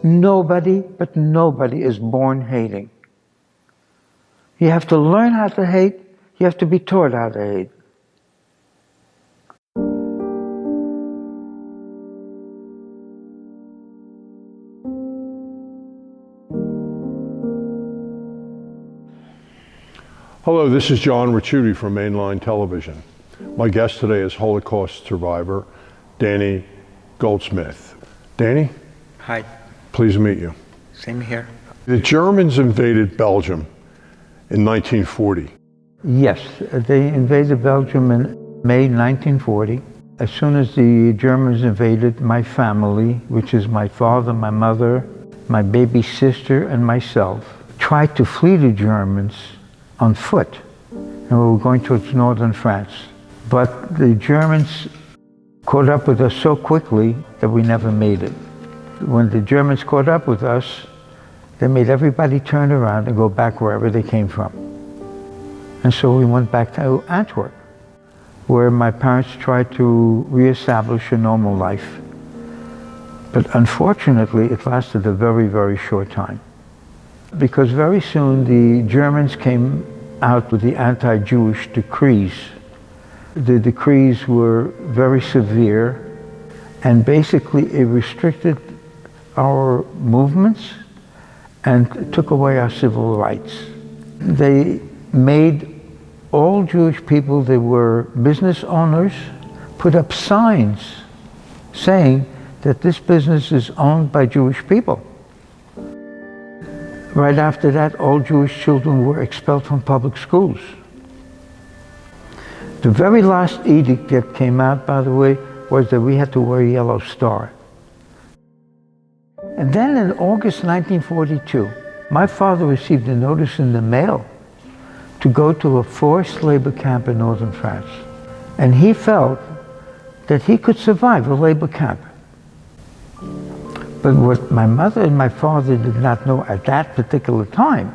but nobody is born hating. You have to learn how to hate. You have to be taught how to hate. Hello, this is John Ricciuti from Mainline Television. My guest today is Holocaust survivor Danny Goldsmith. Danny? Hi. Pleased to meet you. Same here. The Germans invaded Belgium in 1940. Yes, they invaded Belgium in May 1940. As soon as the Germans invaded, my family, which is my father, my mother, my baby sister, and myself, tried to flee the Germans on foot, and we were going towards northern France. But the Germans caught up with us so quickly that we never made it. When the Germans caught up with us, they made everybody turn around and go back wherever they came from. And so we went back to Antwerp, where my parents tried to reestablish a normal life. But unfortunately, it lasted a very, very short time. Because very soon the Germans came out with the anti-Jewish decrees. The decrees were very severe, and basically it restricted our movements and took away our civil rights. They made all Jewish people that were business owners put up signs saying that this business is owned by Jewish people. Right after that, all Jewish children were expelled from public schools. The very last edict that came out, by the way, was that we had to wear a yellow star. And then in August 1942, my father received a notice in the mail to go to a forced labor camp in northern France. And he felt that he could survive a labor camp. But what my mother and my father did not know at that particular time,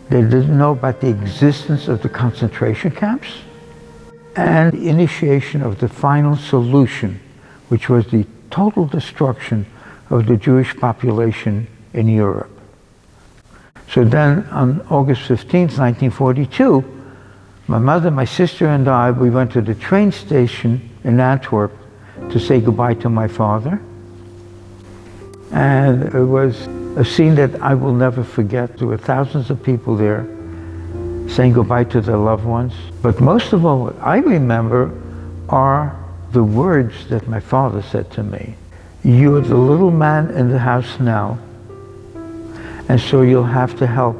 they didn't know about the existence of the concentration camps and the initiation of the final solution, which was the total destruction of the Jewish population in Europe. So then on August 15th, 1942, my mother, my sister, and I, we went to the train station in Antwerp to say goodbye to my father. And it was a scene that I will never forget. There were thousands of people there saying goodbye to their loved ones. But most of all, what I remember are the words that my father said to me. "You're the little man in the house now, and so you'll have to help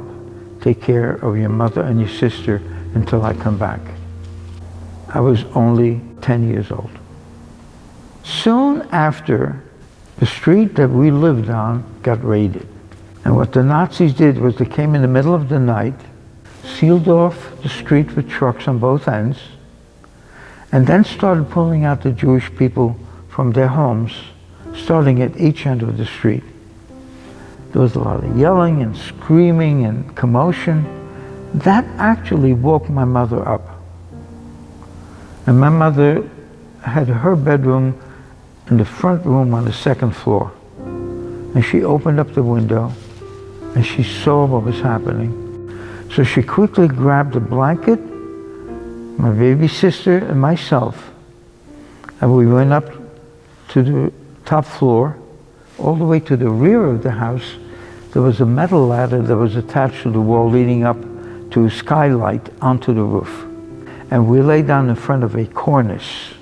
take care of your mother and your sister until I come back." I was only 10 years old. Soon after, the street that we lived on got raided. And what the Nazis did was they came in the middle of the night, sealed off the street with trucks on both ends, and then started pulling out the Jewish people from their homes, starting at each end of the street. There was a lot of yelling and screaming and commotion. That actually woke my mother up. And my mother had her bedroom in the front room on the second floor. And she opened up the window and she saw what was happening. So she quickly grabbed a blanket, my baby sister and myself, and we went up to the top floor, all the way to the rear of the house. There was a metal ladder that was attached to the wall leading up to a skylight onto the roof. And we lay down in front of a cornice.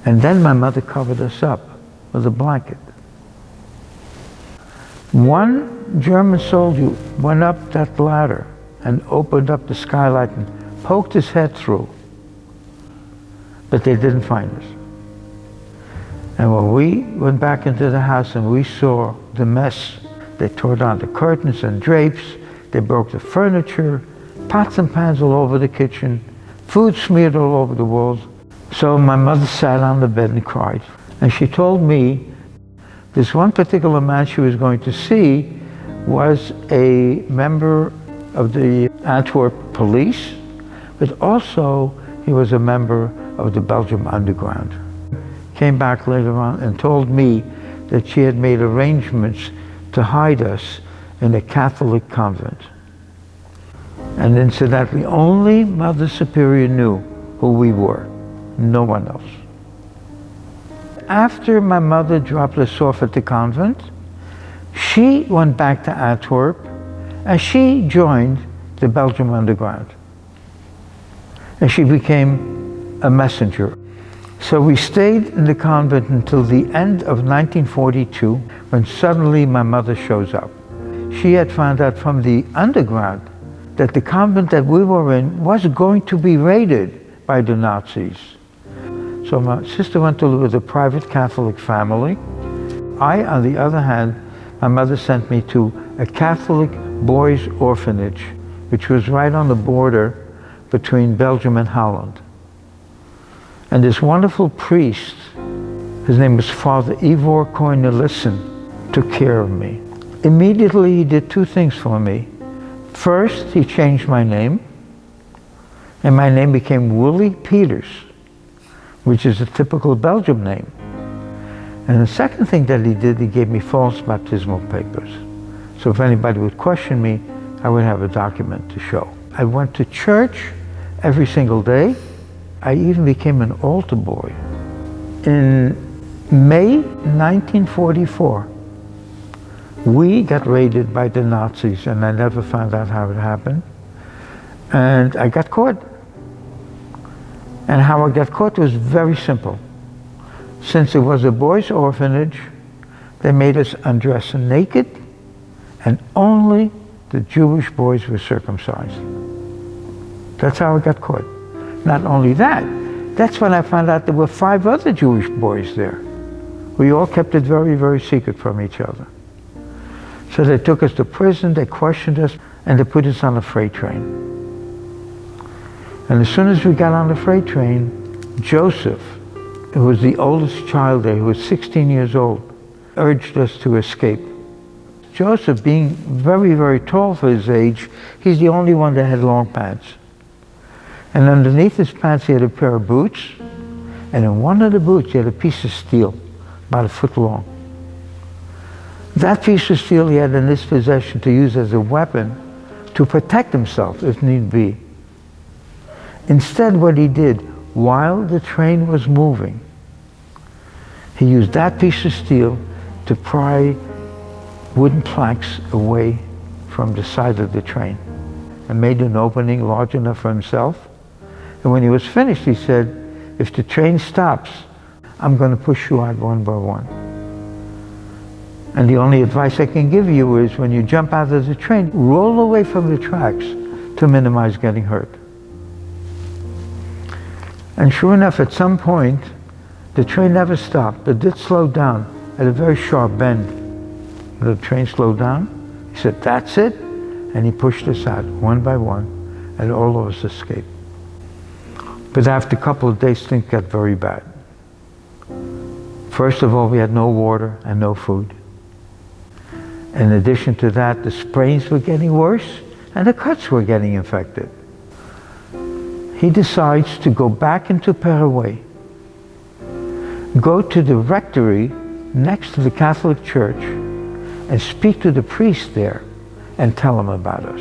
And then my mother covered us up with a blanket. One German soldier went up that ladder and opened up the skylight and poked his head through. But they didn't find us. And when we went back into the house and we saw the mess, they tore down the curtains and drapes, they broke the furniture, pots and pans all over the kitchen, food smeared all over the walls. So my mother sat on the bed and cried. And she told me this one particular man she was going to see was a member of the Antwerp police, but also he was a member of the Belgium underground. Came back later on and told me that she had made arrangements to hide us in a Catholic convent. And incidentally, only Mother Superior knew who we were, no one else. After my mother dropped us off at the convent, she went back to Antwerp and she joined the Belgium Underground. And she became a messenger. So we stayed in the convent until the end of 1942, when suddenly my mother shows up. She had found out from the underground that the convent that we were in was going to be raided by the Nazis. So my sister went to live with a private Catholic family. I, on the other hand, my mother sent me to a Catholic boys' orphanage, which was right on the border between Belgium and Holland. And this wonderful priest, his name was Father Ivor Cornelissen, took care of me. Immediately he did two things for me. First, he changed my name, and my name became Willie Peters, which is a typical Belgium name. And the second thing that he did, he gave me false baptismal papers. So if anybody would question me, I would have a document to show. I went to church every single day. I even became an altar boy. In May 1944, we got raided by the Nazis, and I never found out how it happened. And I got caught. And how I got caught was very simple. Since it was a boys' orphanage, they made us undress naked, and only the Jewish boys were circumcised. That's how I got caught. Not only that, that's when I found out there were 5 other Jewish boys there. We all kept it very, very secret from each other. So they took us to prison, they questioned us, and they put us on a freight train. And as soon as we got on the freight train, Joseph, who was the oldest child there, who was 16 years old, urged us to escape. Joseph, being very, very tall for his age, he's the only one that had long pants. And underneath his pants he had a pair of boots, and in one of the boots he had a piece of steel, about a foot long. That piece of steel he had in his possession to use as a weapon to protect himself if need be. Instead, what he did, while the train was moving, he used that piece of steel to pry wooden planks away from the side of the train and made an opening large enough for himself. And when he was finished, he said, if the train stops, I'm going to push you out one by one. And the only advice I can give you is when you jump out of the train, roll away from the tracks to minimize getting hurt. And sure enough, at some point, the train never stopped, but did slow down at a very sharp bend. The train slowed down. He said, that's it. And he pushed us out one by one, and all of us escaped. But after a couple of days, things got very bad. First of all, we had no water and no food. In addition to that, the sprains were getting worse, and the cuts were getting infected. He decides to go back into Paraguay, go to the rectory next to the Catholic Church, and speak to the priest there and tell him about us.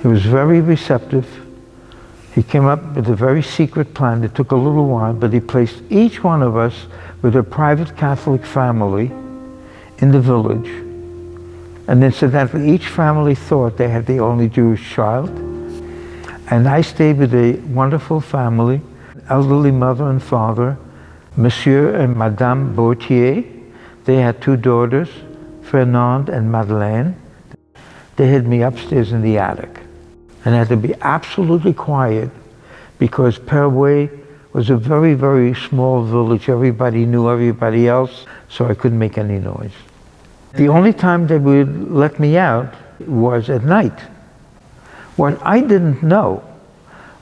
He was very receptive. He came up with a very secret plan. It took a little while, but he placed each one of us with a private Catholic family in the village. And incidentally, each family thought they had the only Jewish child. And I stayed with a wonderful family, elderly mother and father, Monsieur and Madame Bautier. They had 2 daughters, Fernande and Madeleine. They hid me upstairs in the attic. And I had to be absolutely quiet because Paraguay was a very, very small village. Everybody knew everybody else, so I couldn't make any noise. The only time they would let me out was at night. What I didn't know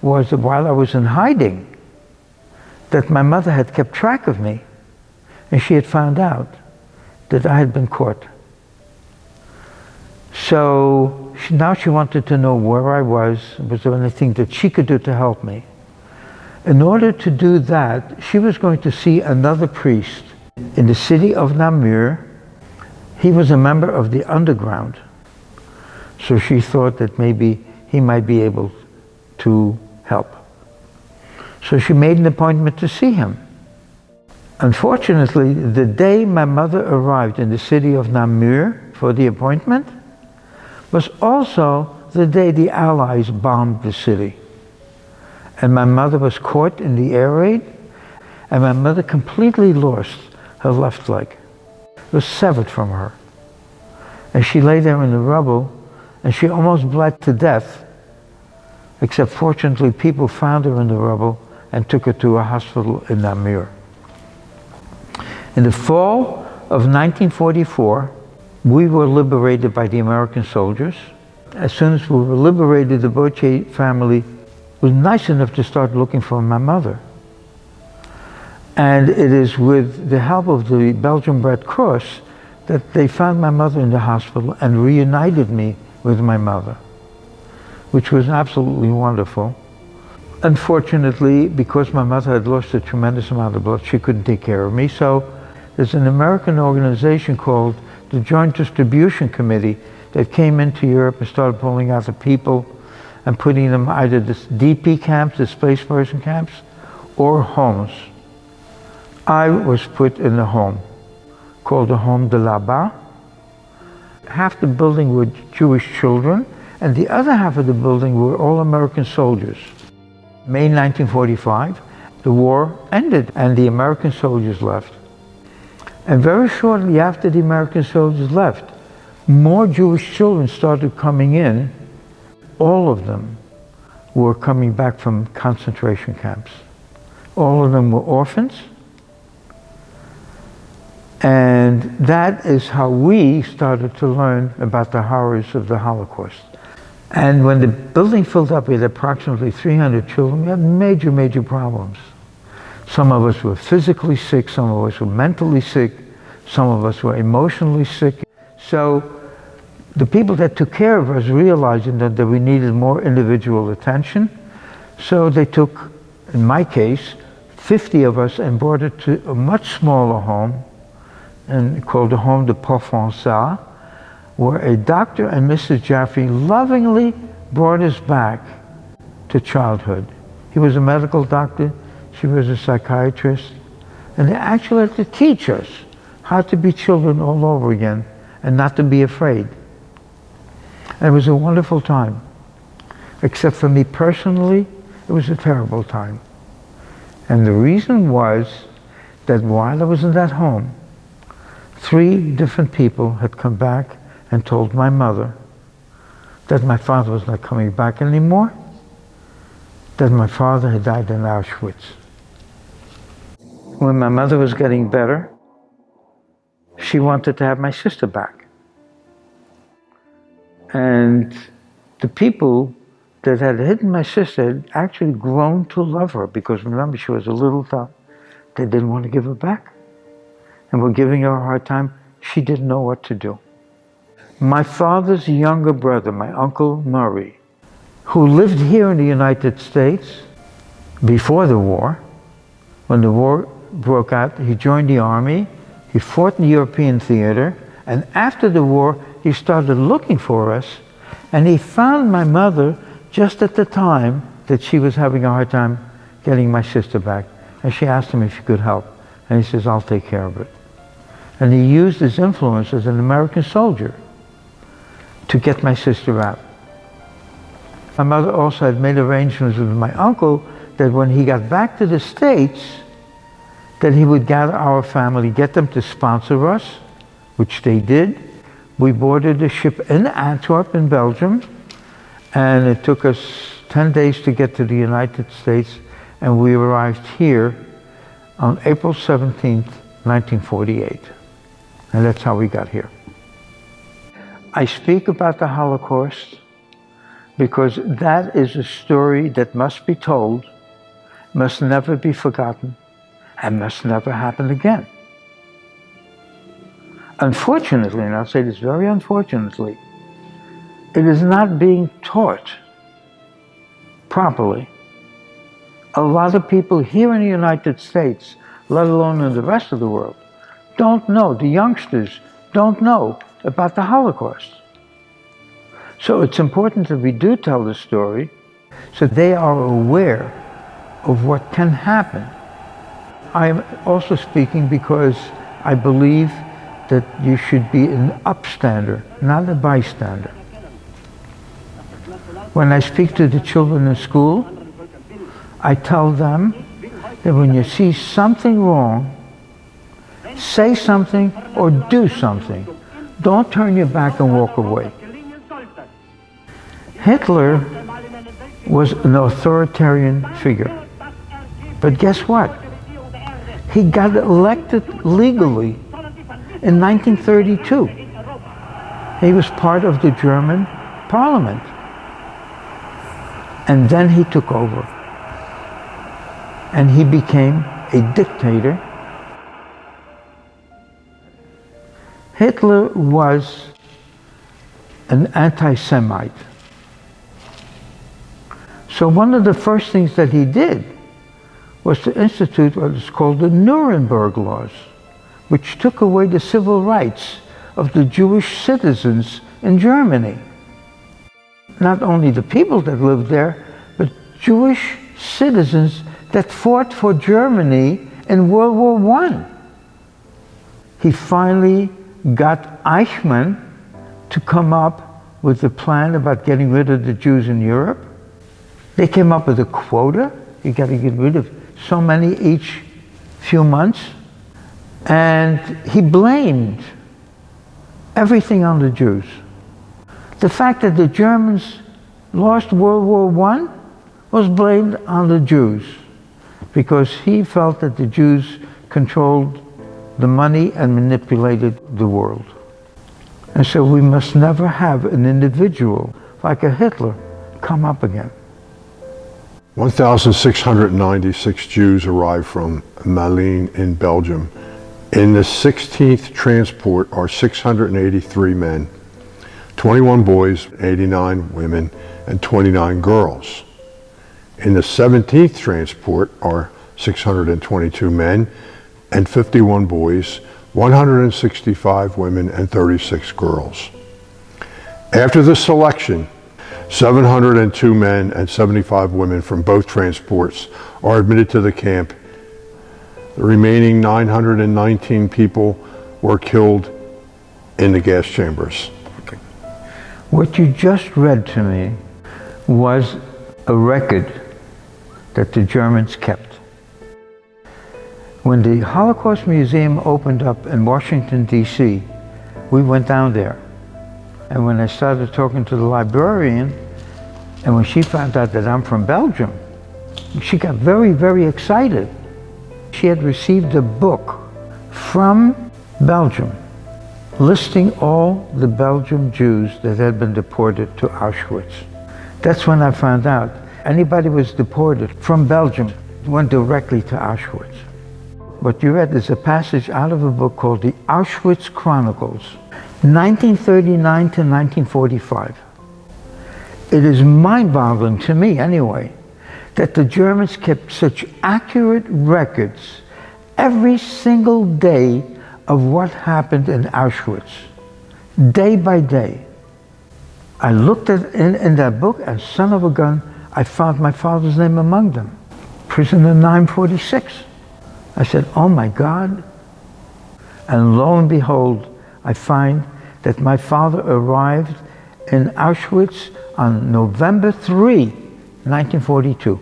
was that while I was in hiding, that my mother had kept track of me, and she had found out that I had been caught. So now she wanted to know where I was there anything that she could do to help me. In order to do that, she was going to see another priest in the city of Namur. He was a member of the underground, so she thought that maybe he might be able to help. So she made an appointment to see him. Unfortunately, the day my mother arrived in the city of Namur for the appointment was also the day the Allies bombed the city. And my mother was caught in the air raid, and my mother completely lost her left leg. It was severed from her. And she lay there in the rubble, and she almost bled to death, except fortunately people found her in the rubble and took her to a hospital in Namur. In the fall of 1944, we were liberated by the American soldiers. As soon as we were liberated, the Boche family was nice enough to start looking for my mother. And it is with the help of the Belgian Red Cross that they found my mother in the hospital and reunited me with my mother, which was absolutely wonderful. Unfortunately, because my mother had lost a tremendous amount of blood, she couldn't take care of me. So there's an American organization called the Joint Distribution Committee that came into Europe and started pulling out the people and putting them either the DP camps, displaced person camps, or homes. I was put in a home called the Home de là-bas. Half the building were Jewish children, and the other half of the building were all American soldiers. May 1945, the war ended and the American soldiers left. And very shortly after the American soldiers left, more Jewish children started coming in. All of them were coming back from concentration camps. All of them were orphans. And that is how we started to learn about the horrors of the Holocaust. And when the building filled up with approximately 300 children, we had major, major problems. Some of us were physically sick, some of us were mentally sick, some of us were emotionally sick. So the people that took care of us realized that we needed more individual attention. So they took, in my case, 50 of us and brought it to a much smaller home and called the Home de Provençal, where a Dr. and Mrs. Jaffe lovingly brought us back to childhood. He was a medical doctor, she was a psychiatrist, and they actually had to teach us how to be children all over again and not to be afraid. And it was a wonderful time. Except for me personally, it was a terrible time. And the reason was that while I was in that home, 3 different people had come back and told my mother that my father was not coming back anymore, that my father had died in Auschwitz. When my mother was getting better, she wanted to have my sister back. And the people that had hidden my sister had actually grown to love her, because remember, she was a little tough. They didn't want to give her back. And were giving her a hard time. She didn't know what to do. My father's younger brother, my Uncle Murray, who lived here in the United States before the war, when the war broke out, he joined the army, he fought in the European theater, and after the war, he started looking for us, and he found my mother just at the time that she was having a hard time getting my sister back. And she asked him if he could help. And he says, I'll take care of it. And he used his influence as an American soldier to get my sister out. My mother also had made arrangements with my uncle that when he got back to the States, that he would gather our family, get them to sponsor us, which they did. We boarded a ship in Antwerp in Belgium, and it took us 10 days to get to the United States, and we arrived here on April 17th, 1948. And that's how we got here. I speak about the Holocaust because that is a story that must be told, must never be forgotten, and must never happen again. Unfortunately, and I'll say this very unfortunately, it is not being taught properly. A lot of people here in the United States, let alone in the rest of the world, don't know, the youngsters don't know about the Holocaust. So it's important that we do tell the story so they are aware of what can happen. I'm also speaking because I believe that you should be an upstander, not a bystander. When I speak to the children in school, I tell them that when you see something wrong, say something or do something. Don't turn your back and walk away. Hitler was an authoritarian figure. But guess what? He got elected legally in 1932. He was part of the German parliament. And then he took over. And he became a dictator. Hitler was an anti-Semite. So one of the first things that he did was to institute what is called the Nuremberg laws, which took away the civil rights of the Jewish citizens in Germany. Not only the people that lived there, but Jewish citizens that fought for Germany in World War I. He finally got Eichmann to come up with a plan about getting rid of the Jews in Europe. They came up with a quota. You got to get rid of so many each few months. And he blamed everything on the Jews. The fact that the Germans lost World War I was blamed on the Jews because he felt that the Jews controlled the money and manipulated the world. And so we must never have an individual like a Hitler come up again. 1,696 Jews arrived from Malines in Belgium. In the 16th transport are 683 men, 21 boys, 89 women, and 29 girls. In the 17th transport are 622 men and 51 boys, 165 women, and 36 girls. After the selection, 702 men and 75 women from both transports are admitted to the camp. The remaining 919 people were killed in the gas chambers. What you just read to me was a record that the Germans kept. When the Holocaust Museum opened up in Washington, D.C., we went down there. And when I started talking to the librarian, and when she found out that I'm from Belgium, she got very, very excited. She had received a book from Belgium listing all the Belgian Jews that had been deported to Auschwitz. That's when I found out anybody who was deported from Belgium went directly to Auschwitz. What you read is a passage out of a book called the Auschwitz Chronicles, 1939 to 1945. It is mind-boggling to me anyway, that the Germans kept such accurate records every single day of what happened in Auschwitz, day by day. I looked at in that book, and son of a gun, I found my father's name among them, prisoner 946. I said, oh my God. And lo and behold, I find that my father arrived in Auschwitz on November 3, 1942.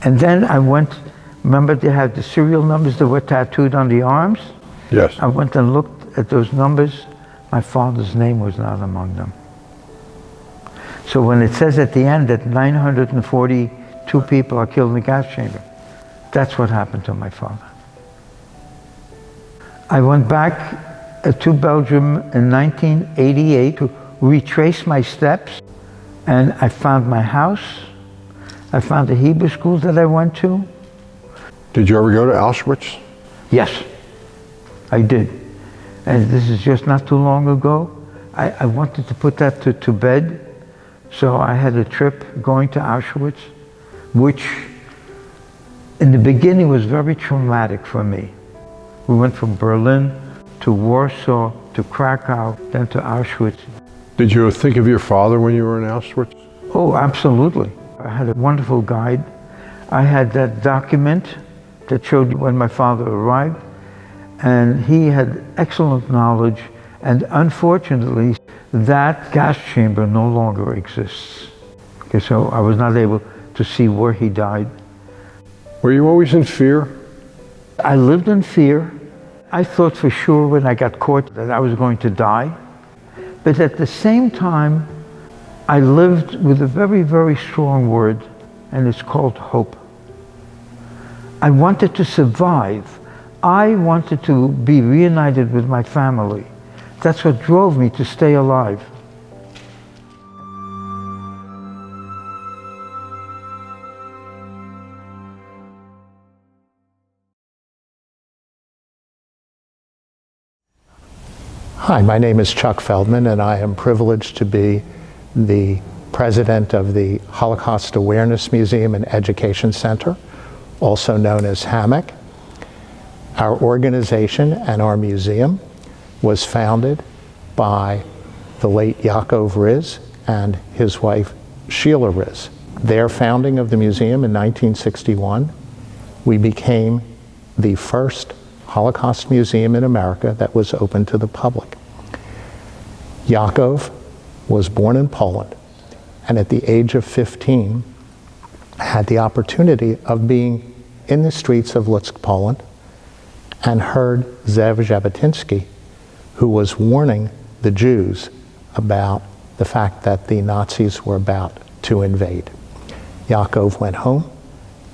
And then I went, remember they had the serial numbers that were tattooed on the arms? Yes. I went and looked at those numbers. My father's name was not among them. So when it says at the end that 942 people are killed in the gas chamber, that's what happened to my father. I went back to Belgium in 1988 to retrace my steps, and I found my house. I found the Hebrew school that I went to. Did you ever go to Auschwitz? Yes, I did. And this is just not too long ago. I wanted to put that to bed. So I had a trip going to Auschwitz, which in the beginning was very traumatic for me. We went from Berlin to Warsaw, to Krakow, then to Auschwitz. Did you think of your father when you were in Auschwitz? Oh, absolutely. I had a wonderful guide. I had that document that showed when my father arrived, and he had excellent knowledge, and unfortunately, that gas chamber no longer exists. Okay, so I was not able to see where he died. Were you always in fear? I lived in fear. I thought for sure when I got caught that I was going to die. But at the same time, I lived with a very, very strong word, and it's called hope. I wanted to survive. I wanted to be reunited with my family. That's what drove me to stay alive. Hi, my name is Chuck Feldman, and I am privileged to be the president of the Holocaust Awareness Museum and Education Center, also known as HAMEC. Our organization and our museum was founded by the late Yaakov Riz and his wife Sheila Riz. Their founding of the museum in 1961, we became the first Holocaust museum in America that was open to the public. Yaakov was born in Poland, and at the age of 15 had the opportunity of being in the streets of Lutsk, Poland, and heard Zev Jabotinsky, who was warning the Jews about the fact that the Nazis were about to invade. Yaakov went home,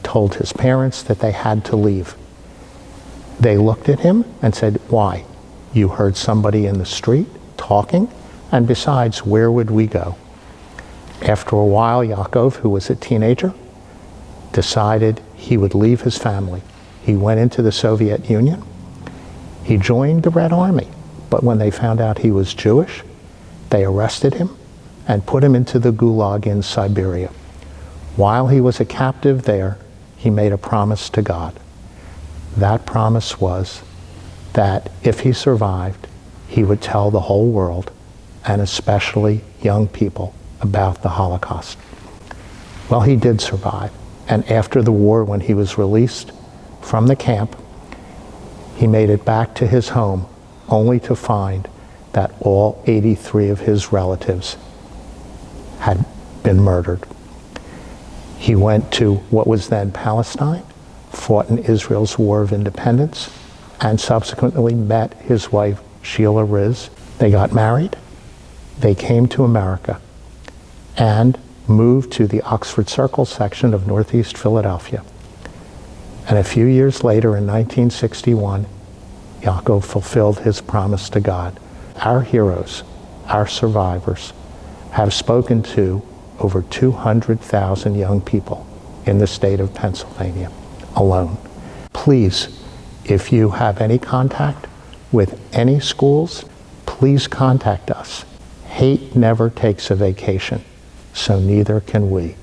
told his parents that they had to leave. They looked at him and said, "Why? You heard somebody in the street talking, and besides, where would we go?" After a while, Yaakov, who was a teenager, decided he would leave his family. He went into the Soviet Union. He joined the Red Army, but when they found out he was Jewish, they arrested him and put him into the Gulag in Siberia. While he was a captive there, he made a promise to God. That promise was that if he survived, he would tell the whole world, and especially young people, about the Holocaust. Well, he did survive, and after the war, when he was released from the camp, he made it back to his home, only to find that all 83 of his relatives had been murdered. He went to what was then Palestine, fought in Israel's War of Independence, and subsequently met his wife, Sheila Riz. They got married, they came to America, and moved to the Oxford Circle section of Northeast Philadelphia. And a few years later, in 1961, Yaakov fulfilled his promise to God. Our heroes, our survivors, have spoken to over 200,000 young people in the state of Pennsylvania alone. Please, if you have any contact with any schools, please contact us. Hate never takes a vacation, so neither can we.